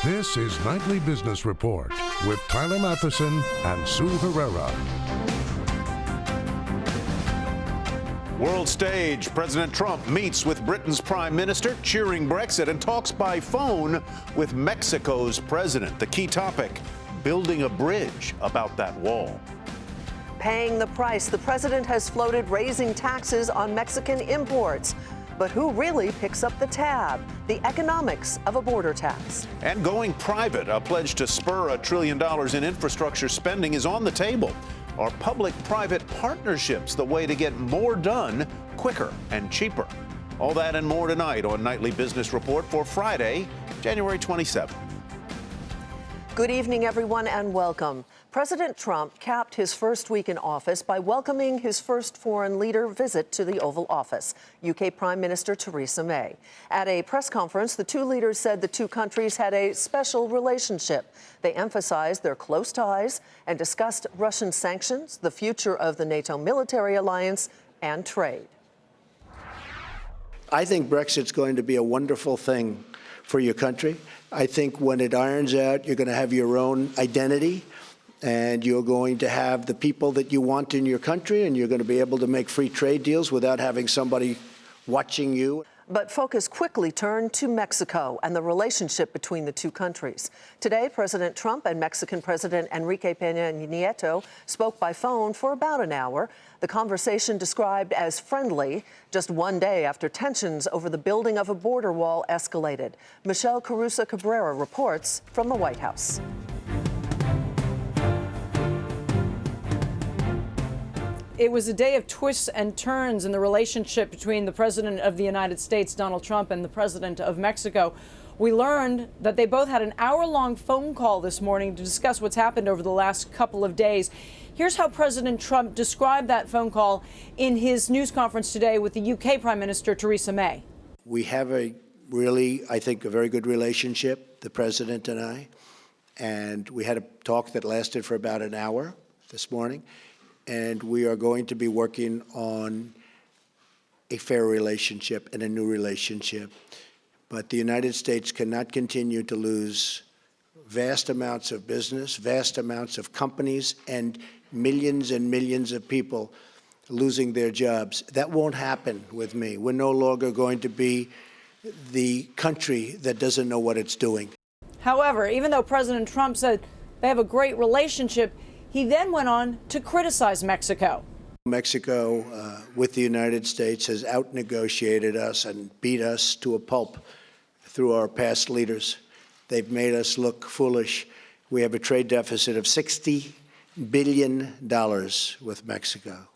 This is Nightly Business Report with Tyler Matheson and Sue Herrera. World stage, President Trump meets with Britain's Prime Minister, cheering Brexit, and talks by phone with Mexico's president. The key topic, building a bridge about that wall. Paying the price, the president has floated raising taxes on Mexican imports. But who really picks up the tab? The economics of a border tax. And going private, a pledge to spur $1 trillion in infrastructure spending is on the table. Are public-private partnerships the way to get more done quicker and cheaper? All that and more tonight on Nightly Business Report for Friday, January 27th. Good evening, everyone, and welcome. President Trump capped his first week in office by welcoming his first foreign leader visit to the Oval Office, UK Prime Minister Theresa May. At a press conference, the two leaders said the two countries had a special relationship. They emphasized their close ties and discussed Russian sanctions, the future of the NATO military alliance, and trade. I think Brexit's going to be a wonderful thing for your country. I think when it irons out, you're going to have your own identity, and you're going to have the people that you want in your country, and you're going to be able to make free trade deals without having somebody watching you. But focus quickly turned to Mexico and the relationship between the two countries. Today, President Trump and Mexican President Enrique Peña Nieto spoke by phone for about an hour. The conversation described as friendly, just one day after tensions over the building of a border wall escalated. Michelle Caruso Cabrera reports from the White House. It was a day of twists and turns in the relationship between the President of the United States, Donald Trump, and the President of Mexico. We learned that they both had an hour-long phone call this morning to discuss what's happened over the last couple of days. Here's how President Trump described that phone call in his news conference today with the UK Prime Minister Theresa May. We have a really, I think, a very good relationship, the President and I. And we had a talk that lasted for about an hour this morning. And we are going to be working on a fair relationship and a new relationship. But the United States cannot continue to lose vast amounts of business, vast amounts of companies, and millions of people losing their jobs. That won't happen with me. We're no longer going to be the country that doesn't know what it's doing. However, even though President Trump said they have a great relationship, he then went on to criticize Mexico. Mexico, with the United States, has out-negotiated us and beat us to a pulp through our past leaders. They've made us look foolish. We have a trade deficit of $60 billion with Mexico.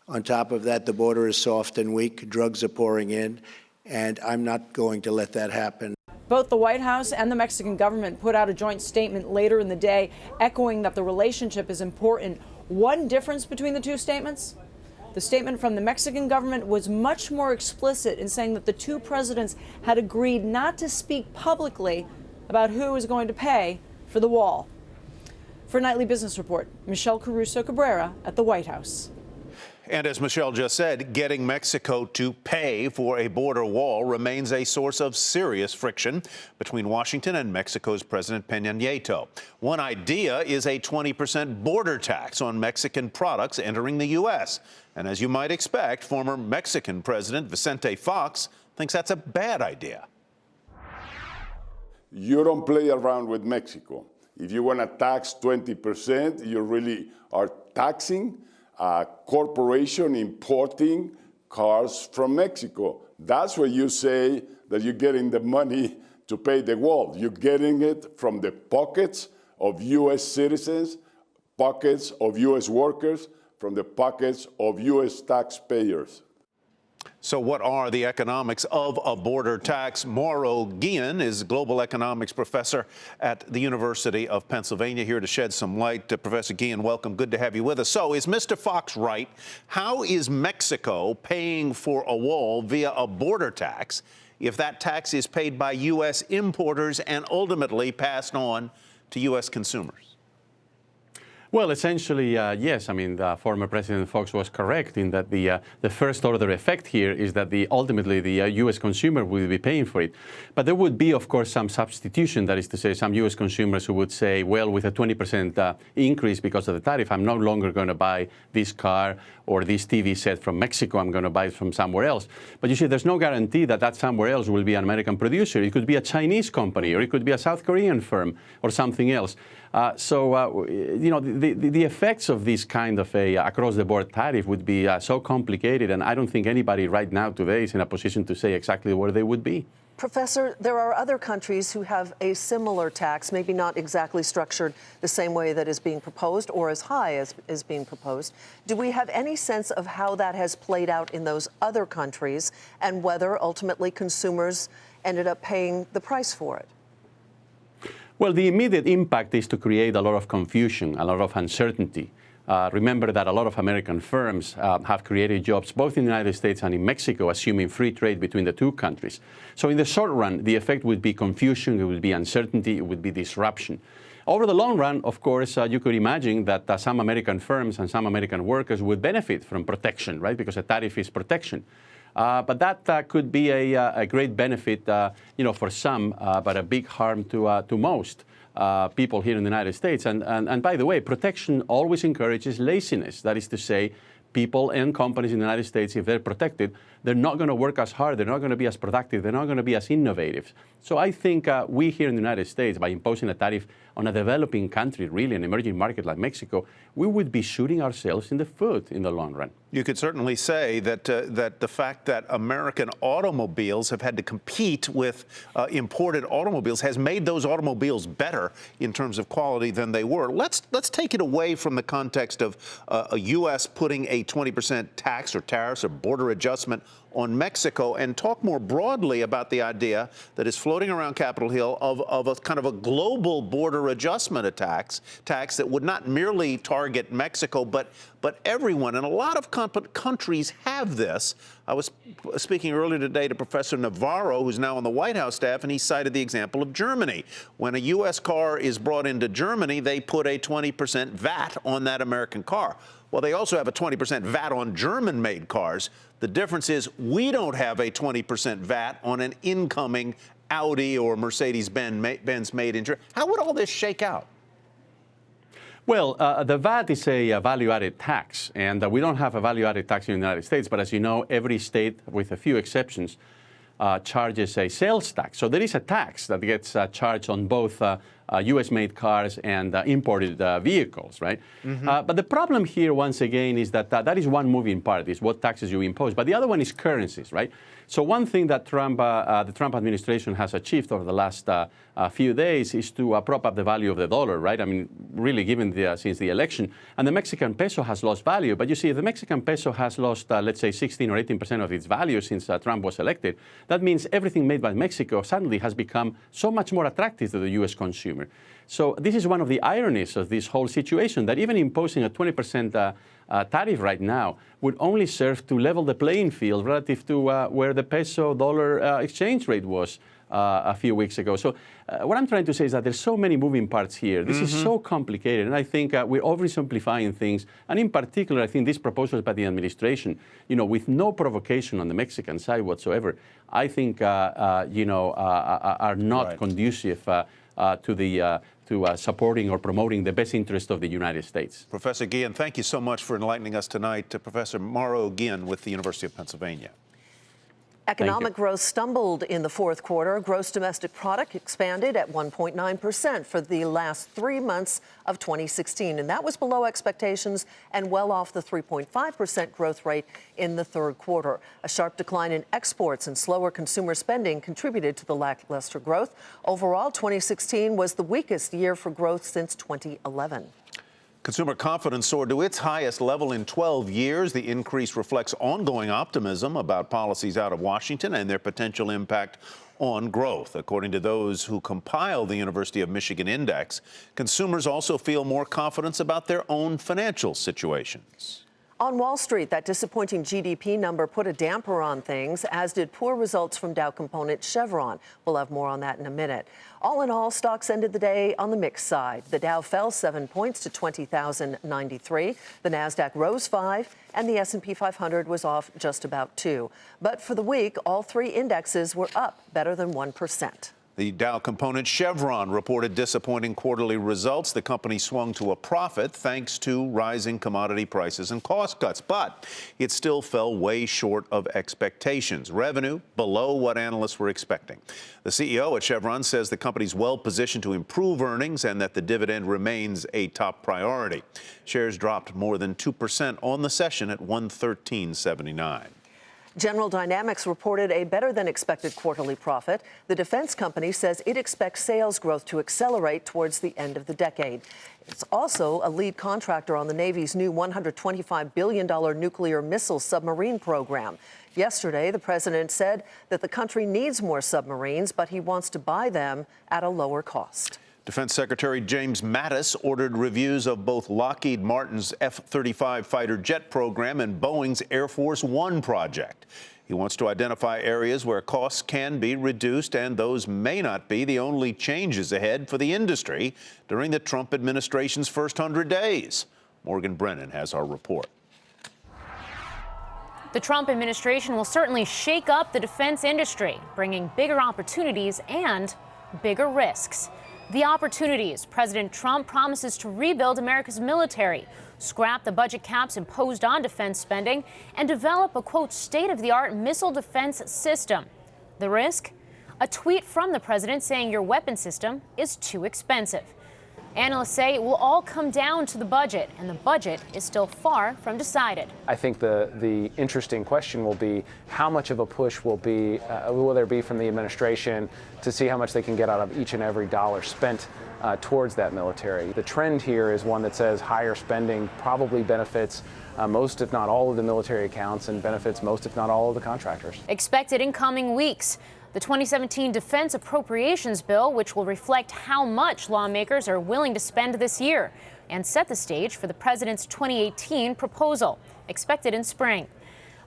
On top of that, the border is soft and weak. Drugs are pouring in, and I'm not going to let that happen. Both the White House and the Mexican government put out a joint statement later in the day, echoing that the relationship is important. One difference between the two statements? The statement from the Mexican government was much more explicit in saying that the two presidents had agreed not to speak publicly about who is going to pay for the wall. For Nightly Business Report, Michelle Caruso Cabrera at the White House. And as Michelle just said, getting Mexico to pay for a border wall remains a source of serious friction between Washington and Mexico's President Peña Nieto. One idea is a 20% border tax on Mexican products entering the U.S. And as you might expect, former Mexican President Vicente Fox thinks that's a bad idea. You don't play around with Mexico. If you want to tax 20%, you really are taxing a corporation importing cars from Mexico. That's where you say that you're getting the money to pay the wall. You're getting it from the pockets of U.S. citizens, pockets of U.S. workers, from the pockets of U.S. taxpayers. So what are the economics of a border tax? Mauro Guillen is global economics professor at the University of Pennsylvania, here to shed some light. Professor Guillen, welcome. Good to have you with us. So is Mr. Fox right? How is Mexico paying for a wall via a border tax if that tax is paid by U.S. importers and ultimately passed on to U.S. consumers? Well, essentially, yes. I mean, former President Fox was correct in that the first order effect here is that ultimately the U.S. consumer will be paying for it. But there would be, of course, some substitution. That is to say, some U.S. consumers who would say, well, with a 20% increase because of the tariff, I'm no longer going to buy this car or this TV set from Mexico. I'm going to buy it from somewhere else. But you see, there's no guarantee that somewhere else will be an American producer. It could be a Chinese company, or it could be a South Korean firm, or something else. You know, the effects of this kind of a across-the-board tariff would be so complicated, and I don't think anybody right now today is in a position to say exactly where they would be. Professor, there are other countries who have a similar tax, maybe not exactly structured the same way that is being proposed or as high as is being proposed. Do we have any sense of how that has played out in those other countries and whether ultimately consumers ended up paying the price for it? Well, the immediate impact is to create a lot of confusion, a lot of uncertainty. Remember that a lot of American firms have created jobs both in the United States and in Mexico, assuming free trade between the two countries. So in the short run, the effect would be confusion, it would be uncertainty, it would be disruption. Over the long run, of course, you could imagine that some American firms and some American workers would benefit from protection, right? Because a tariff is protection. But that could be a great benefit, you know, for some, but a big harm to most people here in the United States. And by the way, protection always encourages laziness. That is to say, people and companies in the United States, if they're protected, they're not going to work as hard, they're not going to be as productive, they're not going to be as innovative. So I think we here in the United States, by imposing a tariff on a developing country, really an emerging market like Mexico, we would be shooting ourselves in the foot in the long run. You could certainly say that that the fact that American automobiles have had to compete with imported automobiles has made those automobiles better in terms of quality than they were. Let's take it away from the context of a U.S. putting a 20% tax or tariffs or border adjustment on Mexico and talk more broadly about the idea that is floating around Capitol Hill of a kind of a global border adjustment tax that would not merely target Mexico, but everyone. And a lot of countries have this. I was speaking earlier today to Professor Navarro, who's now on the White House staff, and he cited the example of Germany. When a U.S. car is brought into Germany, they put a 20% VAT on that American car. Well, they also have a 20% VAT on German-made cars. The difference is we don't have a 20% VAT on an incoming Audi or Mercedes-Benz made in Germany. How would all this shake out? Well, the VAT is a value-added tax, and we don't have a value-added tax in the United States. But as you know, every state, with a few exceptions, charges a sales tax. So there is a tax that gets charged on both U.S.-made cars and imported vehicles, right? Mm-hmm. But the problem here, once again, is that that is one moving part, is what taxes you impose. But the other one is currencies, right? So one thing that the Trump administration has achieved over the last few days is to prop up the value of the dollar, right? I mean, really, given since the election. And the Mexican peso has lost value. But you see, if the Mexican peso has lost, let's say, 16 or 18% of its value since Trump was elected, that means everything made by Mexico suddenly has become so much more attractive to the U.S. consumer. So this is one of the ironies of this whole situation, that even imposing a 20% tariff right now would only serve to level the playing field relative to where the peso-dollar exchange rate was a few weeks ago. So what I'm trying to say is that there's so many moving parts here. This is so complicated, and I think we're oversimplifying things. And in particular, I think these proposals by the administration, you know, with no provocation on the Mexican side whatsoever, I think, you know, are not conducive to supporting or promoting the best interest of the United States. Professor Guillen, thank you so much for enlightening us tonight. Professor Mauro Guillen with the University of Pennsylvania. Economic growth stumbled in the fourth quarter. Gross domestic product expanded at 1.9% for the last 3 months of 2016, and that was below expectations and well off the 3.5% growth rate in the third quarter. A sharp decline in exports and slower consumer spending contributed to the lackluster growth. Overall, 2016 was the weakest year for growth since 2011. Consumer confidence soared to its highest level in 12 years. The increase reflects ongoing optimism about policies out of Washington and their potential impact on growth. According to those who compiled the University of Michigan Index, consumers also feel more confidence about their own financial situations. On Wall Street, that disappointing GDP number put a damper on things, as did poor results from Dow component Chevron. We'll have more on that in a minute. All in all, stocks ended the day on the mixed side. The Dow fell 7 points to 20,093. The Nasdaq rose 5, and the S&P 500 was off just about 2. But for the week, all three indexes were up better than 1%. The Dow component Chevron reported disappointing quarterly results. The company swung to a profit thanks to rising commodity prices and cost cuts, but it still fell way short of expectations. Revenue below what analysts were expecting. The CEO at Chevron says the company's well positioned to improve earnings and that the dividend remains a top priority. Shares dropped more than 2% on the session at $113.79. General Dynamics reported a better-than-expected quarterly profit. The defense company says it expects sales growth to accelerate towards the end of the decade. It's also a lead contractor on the Navy's new $125 billion nuclear missile submarine program. Yesterday, the president said that the country needs more submarines, but he wants to buy them at a lower cost. Defense Secretary James Mattis ordered reviews of both Lockheed Martin's F-35 fighter jet program and Boeing's Air Force One project. He wants to identify areas where costs can be reduced, and those may not be the only changes ahead for the industry during the Trump administration's first 100 days. Morgan Brennan has our report. The Trump administration will certainly shake up the defense industry, bringing bigger opportunities and bigger risks. The opportunities: President Trump promises to rebuild America's military, scrap the budget caps imposed on defense spending, and develop a, quote, state-of-the-art missile defense system. The risk? A tweet from the president saying your weapon system is too expensive. Analysts say it will all come down to the budget, and the budget is still far from decided. I think the interesting question will be how much of a push will there be from the administration to see how much they can get out of each and every dollar spent towards that military. The trend here is one that says higher spending probably benefits most, if not all, of the military accounts and benefits most, if not all, of the contractors. Expected in coming weeks. The 2017 Defense Appropriations Bill, which will reflect how much lawmakers are willing to spend this year and set the stage for the president's 2018 proposal, expected in spring.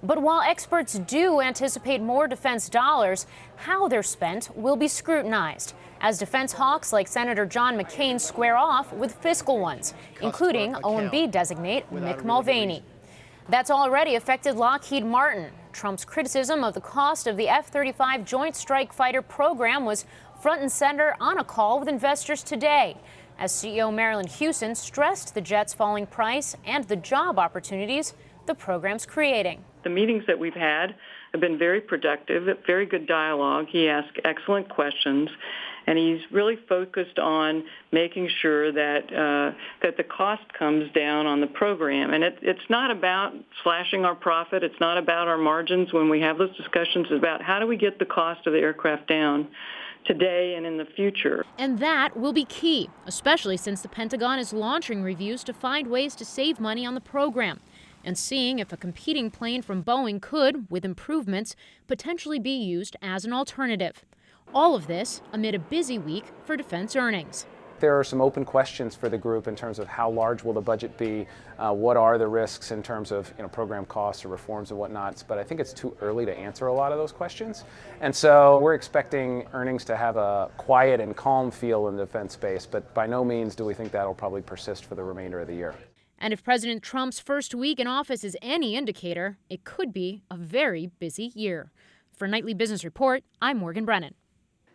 But while experts do anticipate more defense dollars, how they're spent will be scrutinized, as defense hawks like Senator John McCain square off with fiscal ones, including OMB designate Mick Mulvaney. That's already affected Lockheed Martin. Trump's criticism of the cost of the F-35 Joint Strike Fighter program was front and center on a call with investors today, as CEO Marilyn Hewson stressed the jet's falling price and the job opportunities the program's creating. The meetings that we've had have been very productive, very good dialogue. He asked excellent questions, and he's really focused on making sure that that the cost comes down on the program. And it's not about slashing our profit. It's not about our margins. When we have those discussions, it's about how do we get the cost of the aircraft down today and in the future. And that will be key, especially since the Pentagon is launching reviews to find ways to save money on the program and seeing if a competing plane from Boeing could, with improvements, potentially be used as an alternative. All of this amid a busy week for defense earnings. There are some open questions for the group in terms of how large will the budget be, what are the risks in terms of program costs or reforms and whatnot, but I think it's too early to answer a lot of those questions. And so we're expecting earnings to have a quiet and calm feel in the defense space, but by no means do we think that'll probably persist for the remainder of the year. And if President Trump's first week in office is any indicator, it could be a very busy year. For Nightly Business Report, I'm Morgan Brennan.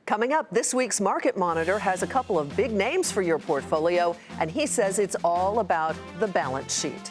Coming up, this week's Market Monitor has a couple of big names for your portfolio, and he says it's all about the balance sheet.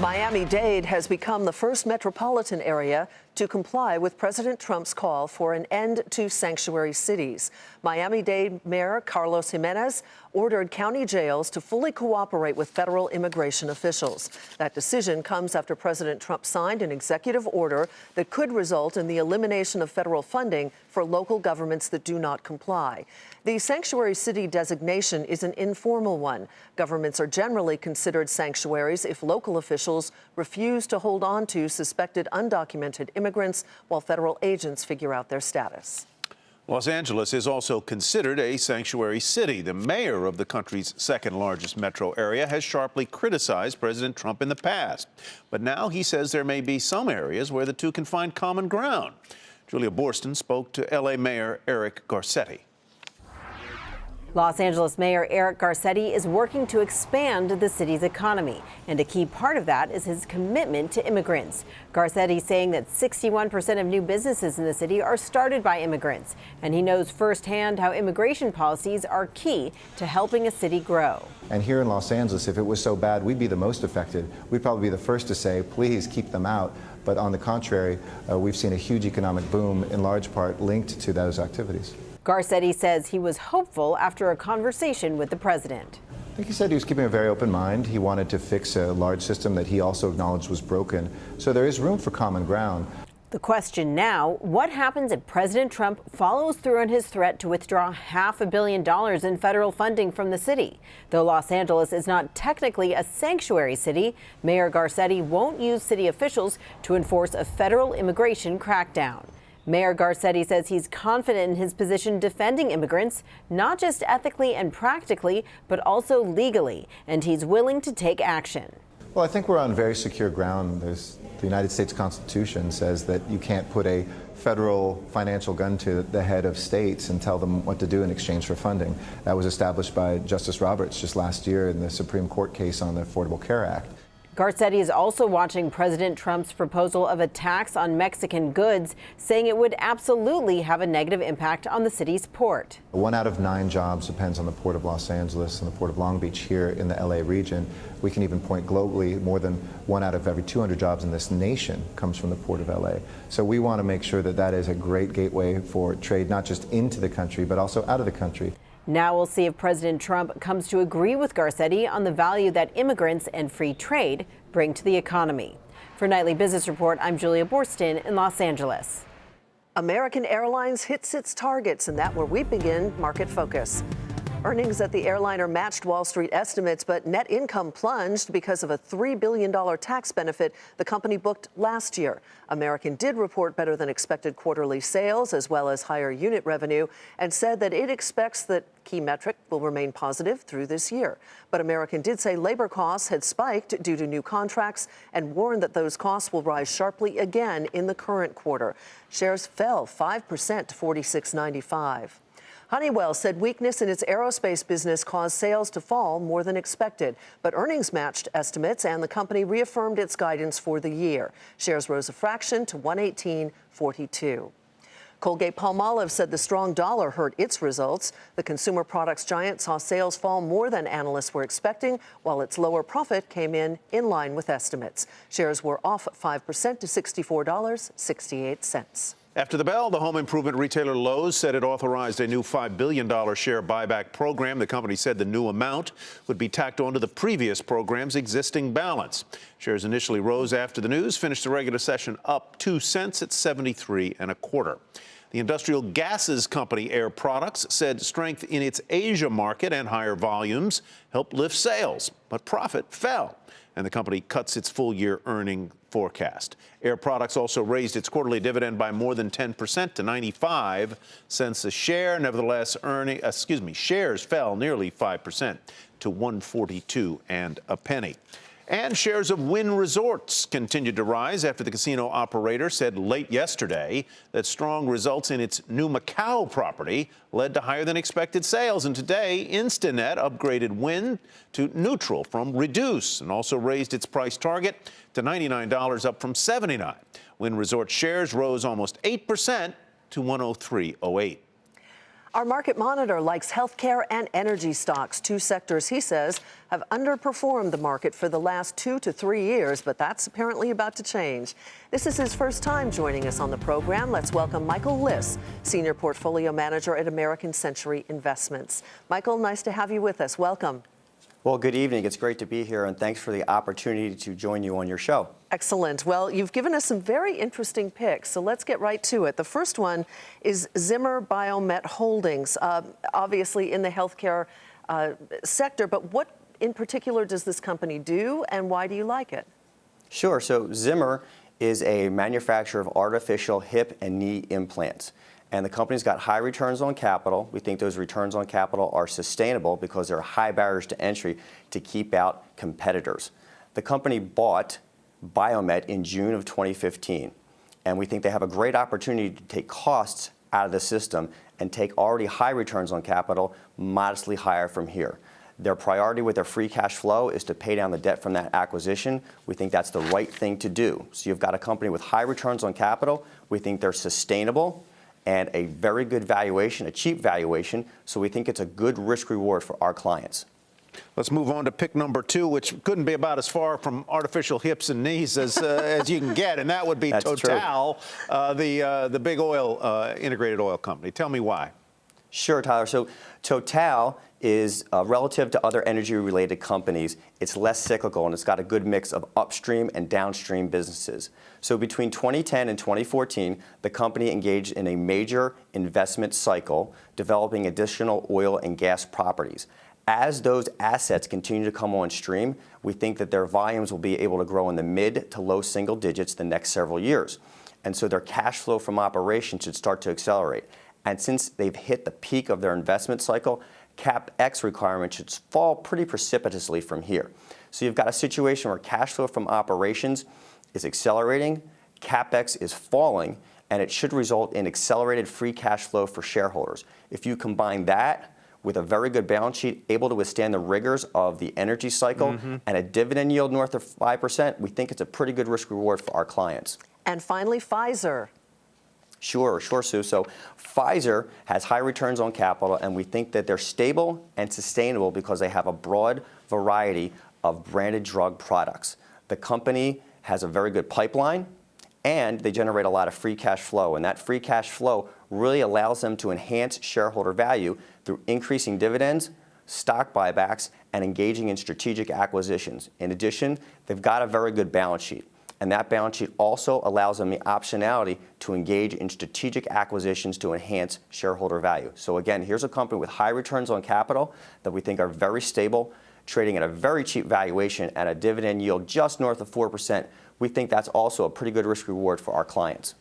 Miami-Dade has become the first metropolitan area to comply with President Trump's call for an end to sanctuary cities. Miami-Dade Mayor Carlos Jimenez ordered county jails to fully cooperate with federal immigration officials. That decision comes after President Trump signed an executive order that could result in the elimination of federal funding for local governments that do not comply. The sanctuary city designation is an informal one. Governments are generally considered sanctuaries if local officials refuse to hold on to suspected undocumented immigrants while federal agents figure out their status. Los Angeles is also considered a sanctuary city. The mayor of the country's second largest metro area has sharply criticized President Trump in the past. But now he says there may be some areas where the two can find common ground. Julia Boorstin spoke to L.A. Mayor Eric Garcetti. Los Angeles Mayor Eric Garcetti is working to expand the city's economy, and a key part of that is his commitment to immigrants. Garcetti saying that 61% of new businesses in the city are started by immigrants, and he knows firsthand how immigration policies are key to helping a city grow. And here in Los Angeles, if it was so bad, we'd be the most affected. We'd probably be the first to say, please keep them out. But on the contrary, we've seen a huge economic boom, in large part linked to those activities. Garcetti says he was hopeful after a conversation with the president. I think he said he was keeping a very open mind. He wanted to fix a large system that he also acknowledged was broken. So there is room for common ground. The question now, what happens if President Trump follows through on his threat to withdraw $500 million in federal funding from the city? Though Los Angeles is not technically a sanctuary city, Mayor Garcetti won't use city officials to enforce a federal immigration crackdown. Mayor Garcetti says he's confident in his position defending immigrants, not just ethically and practically, but also legally, and he's willing to take action. Well, I think we're on very secure ground. The United States Constitution says that you can't put a federal financial gun to the head of states and tell them what to do in exchange for funding. That was established by Justice Roberts just last year in the Supreme Court case on the Affordable Care Act. Garcetti is also watching President Trump's proposal of a tax on Mexican goods, saying it would absolutely have a negative impact on the city's port. 1 out of 9 jobs depends on the Port of Los Angeles and the Port of Long Beach here in the LA region. We can even point globally, more than 1 out of every 200 jobs in this nation comes from the Port of LA. So we want to make sure that that is a great gateway for trade, not just into the country, but also out of the country. Now we'll see if President Trump comes to agree with Garcetti on the value that immigrants and free trade bring to the economy. For Nightly Business Report, I'm Julia Boorstin in Los Angeles. American Airlines hits its targets, and that's where we begin Market Focus. Earnings at the airliner matched Wall Street estimates, but net income plunged because of a $3 billion tax benefit the company booked last year. American did report better than expected quarterly sales as well as higher unit revenue and said that it expects that key metric will remain positive through this year. But American did say labor costs had spiked due to new contracts and warned that those costs will rise sharply again in the current quarter. Shares fell 5% to $46.95. Honeywell said weakness in its aerospace business caused sales to fall more than expected, but earnings matched estimates and the company reaffirmed its guidance for the year. Shares rose a fraction to $118.42. Colgate-Palmolive said the strong dollar hurt its results. The consumer products giant saw sales fall more than analysts were expecting, while its lower profit came in line with estimates. Shares were off 5% to $64.68. After the bell, the home improvement retailer Lowe's said it authorized a new $5 billion share buyback program. The company said the new amount would be tacked onto the previous program's existing balance. Shares initially rose after the news, finished the regular session up 2 cents at 73.25. The industrial gases company Air Products said strength in its Asia market and higher volumes helped lift sales, but profit fell, and the company cuts its full-year earning forecast. Air Products also raised its quarterly dividend by more than 10% to 95 cents a share. Nevertheless, shares fell nearly 5% to 142 and a penny. And shares of Wynn Resorts continued to rise after the casino operator said late yesterday that strong results in its new Macau property led to higher than expected sales. And today, Instinet upgraded Wynn to neutral from reduce and also raised its price target to $99, up from $79. Wynn Resort shares rose almost 8% to 103.08. Our market monitor likes healthcare and energy stocks, two sectors he says have underperformed the market for the last 2 to 3 years, but that's apparently about to change. This is his first time joining us on the program. Let's welcome Michael Liss, Senior Portfolio Manager at American Century Investments. Michael, nice to have you with us. Welcome. Well, good evening. It's great to be here, and thanks for the opportunity to join you on your show. Excellent. Well, you've given us some very interesting picks, so let's get right to it. The first one is Zimmer Biomet Holdings, obviously in the healthcare sector, but what in particular does this company do, and why do you like it? Sure. So Zimmer is a manufacturer of artificial hip and knee implants. And the company's got high returns on capital. We think those returns on capital are sustainable because there are high barriers to entry to keep out competitors. The company bought Biomet in June of 2015, and we think they have a great opportunity to take costs out of the system and take already high returns on capital modestly higher from here. Their priority with their free cash flow is to pay down the debt from that acquisition. We think that's the right thing to do. So you've got a company with high returns on capital. We think they're sustainable and a very good valuation, a cheap valuation, so we think it's a good risk reward for our clients. Let's move on to pick number 2, which couldn't be about as far from artificial hips and knees as you can get, and that would be That's Total, the big oil, integrated oil company. Tell me why. Sure, Tyler. So Total is relative to other energy-related companies, it's less cyclical, and it's got a good mix of upstream and downstream businesses. So between 2010 and 2014, the company engaged in a major investment cycle, developing additional oil and gas properties. As those assets continue to come on stream, we think that their volumes will be able to grow in the mid to low single digits the next several years. And so their cash flow from operations should start to accelerate. And since they've hit the peak of their investment cycle, CapEx requirements should fall pretty precipitously from here. So you've got a situation where cash flow from operations is accelerating, CapEx is falling, and it should result in accelerated free cash flow for shareholders. If you combine that with a very good balance sheet, able to withstand the rigors of the energy cycle, and a dividend yield north of 5%, we think it's a pretty good risk reward for our clients. And finally, Pfizer. Sure, Sue. So Pfizer has high returns on capital, and we think that they're stable and sustainable because they have a broad variety of branded drug products. The company has a very good pipeline, and they generate a lot of free cash flow, and that free cash flow really allows them to enhance shareholder value through increasing dividends, stock buybacks, and engaging in strategic acquisitions. In addition, they've got a very good balance sheet. And that balance sheet also allows them the optionality to engage in strategic acquisitions to enhance shareholder value. So again, here's a company with high returns on capital that we think are very stable, trading at a very cheap valuation at a dividend yield just north of 4%. We think that's also a pretty good risk reward for our clients.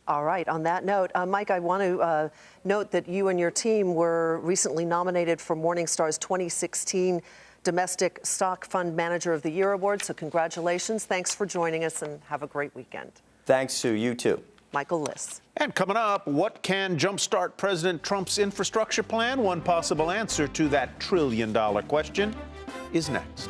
All right. On that note, Mike, I want to note that you and your team were recently nominated for Morningstar's 2016 Domestic Stock Fund Manager of the Year Award. So congratulations. Thanks for joining us, and have a great weekend. Thanks, Sue. You too. Michael Liss. And coming up, what can jumpstart President Trump's infrastructure plan? One possible answer to that trillion-dollar question is next.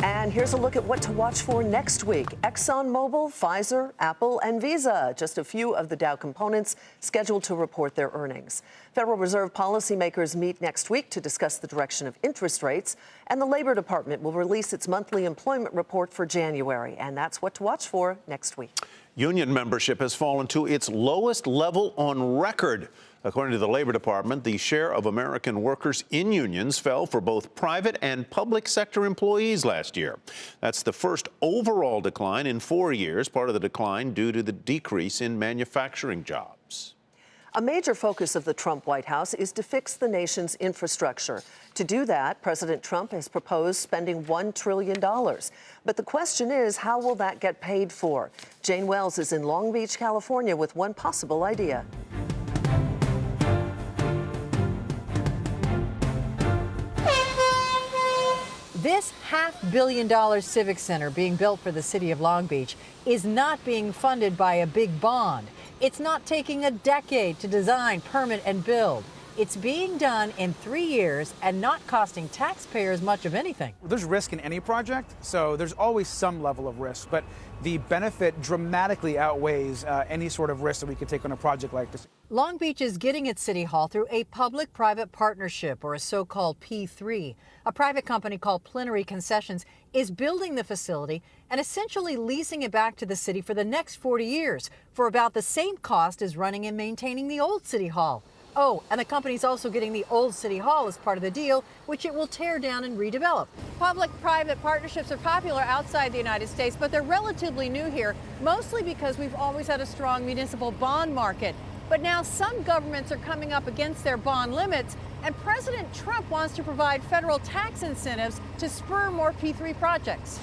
And here's a look at what to watch for next week. ExxonMobil, Pfizer, Apple, and Visa, just a few of the Dow components scheduled to report their earnings. Federal Reserve policymakers meet next week to discuss the direction of interest rates, and the Labor Department will release its monthly employment report for January. And that's what to watch for next week. Union membership has fallen to its lowest level on record. According to the Labor Department, the share of American workers in unions fell for both private and public sector employees last year. That's the first overall decline in 4 years, part of the decline due to the decrease in manufacturing jobs. A major focus of the Trump White House is to fix the nation's infrastructure. To do that, President Trump has proposed spending $1 trillion. But the question is, how will that get paid for? Jane Wells is in Long Beach, California, with one possible idea. This $500 million civic center being built for the city of Long Beach is not being funded by a big bond. It's not taking a decade to design, permit, and build. It's being done in 3 years and not costing taxpayers much of anything. There's risk in any project, so there's always some level of risk, but the benefit dramatically outweighs any sort of risk that we could take on a project like this. Long Beach is getting its city hall through a public-private partnership, or a so-called P3. A private company called Plenary Concessions is building the facility and essentially leasing it back to the city for the next 40 years for about the same cost as running and maintaining the old city hall. Oh, and the company's also getting the old city hall as part of the deal, which it will tear down and redevelop. Public-private partnerships are popular outside the United States, but they're relatively new here, mostly because we've always had a strong municipal bond market. But now some governments are coming up against their bond limits, and President Trump wants to provide federal tax incentives to spur more P3 projects.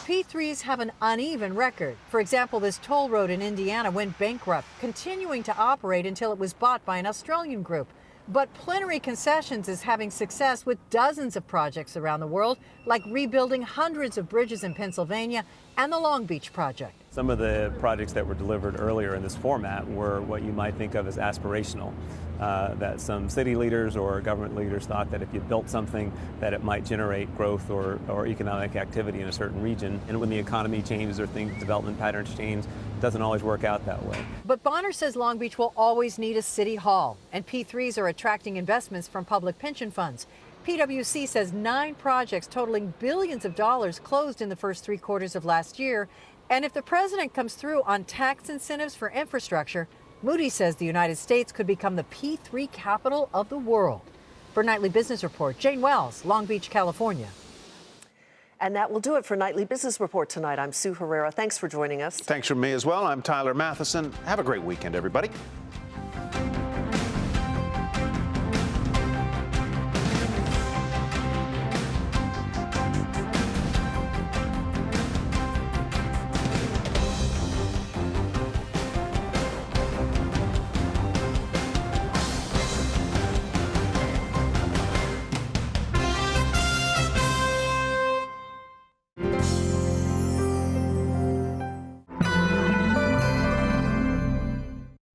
P3s have an uneven record. For example, this toll road in Indiana went bankrupt, continuing to operate until it was bought by an Australian group. But Plenary Concessions is having success with dozens of projects around the world, like rebuilding hundreds of bridges in Pennsylvania and the Long Beach project. Some of the projects that were delivered earlier in this format were what you might think of as aspirational, that some city leaders or government leaders thought that if you built something that it might generate growth or economic activity in a certain region. And when the economy changes or development patterns change, it doesn't always work out that way. But Bonner says Long Beach will always need a city hall, and P3s are attracting investments from public pension funds. PwC says 9 projects totaling billions of dollars closed in the first 3 quarters of last year. And if the president comes through on tax incentives for infrastructure, Moody says the United States could become the P3 capital of the world. For Nightly Business Report, Jane Wells, Long Beach, California. And that will do it for Nightly Business Report tonight. I'm Sue Herrera. Thanks for joining us. Thanks from me as well. I'm Tyler Matheson. Have a great weekend, everybody.